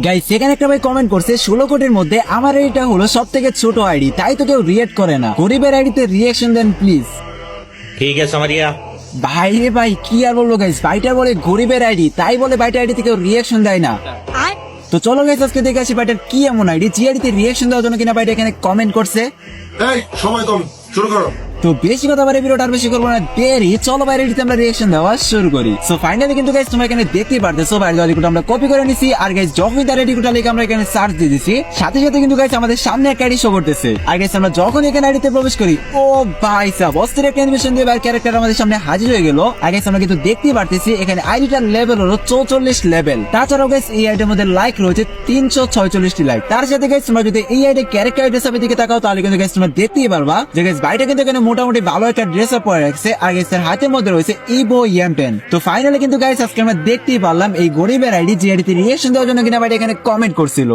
Guys সেখানে একটা ভাই কমেন্ট করছে 16 কোটির মধ্যে আমার এটা হলো সব থেকে ছোট আইডি, তাই তো কেউ রিয়েক্ট করে না। গরিবের আইডিতে রিয়াকশন দেন প্লিজ। ठीक है समझ गया। ভাই রে ভাই কি আর বলবো গাইস, ভাইটা বলে গরিবের আইডি, তাই বলে ভাইটা আইডিতে কেউ রিয়াকশন দেয় না। তো চলো গাইস আজকে দেখে আসি ভাইটার কি এমন আইডি যে আইডিতে রিয়াকশন দেওয়ার জন্য কিনা ভাইটা এখানে কমেন্ট করছে। এই সময় কম, শুরু করো। তো বেশি কথা বাড়ি ভিডিওটা আর বেশি করবো না, দেরি চলো বাইরে আমরা রিয়াকশন দেওয়া শুরু করি। সো ফাইনালি কিন্তু গাইস তোমরা এখানে দেখতেই পারতেছো বাইরে রেডিকোড আমরা কপি করে নিছি, আর গাইস যখনই তার রেডিকোডটা লিখে আমরা এখানে সার্চ দিয়ে দিছি, সাথে সাথে কিন্তু গাইস আমাদের সামনে একটা আইডি শো করতেছে। আর গাইস আমরা যখন এখানে আইডিতে প্রবেশ করি, ও ভাই সাহেব অস্থির একটা অ্যানিমেশন দিয়ে বাইরে ক্যারেক্টার আমাদের সামনে হাজির হয়ে গেল। আর গাইস আমরা কিন্তু দেখতেই পারতেছি এখানে আইডিটার লেভেল হলো 44 লেভেল। তাছাড়াও গাইস এই আইডির মধ্যে লাইক রয়েছে 346টি লাইক। তার সাথে গাইস তোমরা যদি এই আইডি ক্যারেক্টার হিসেবে দিকে তাকাও তাহলে কিন্তু গাইস তোমরা দেখতেই পারবা যে গাইস বাইরে কিন্তু এখানে মোটামুটি ভালো একটা ড্রেস আপ পরে রাখছে, আর গাইস এর হাতের মধ্যে রয়েছে ইভো এম10। তো ফাইনালি কিন্তু গাইস আজকে আমরা দেখতেই পারলাম এই গরিবের আইডি যে আইডিতে রিঅ্যাকশন দেওয়ার জন্য কিনা ভাই এখানে কমেন্ট করছিল।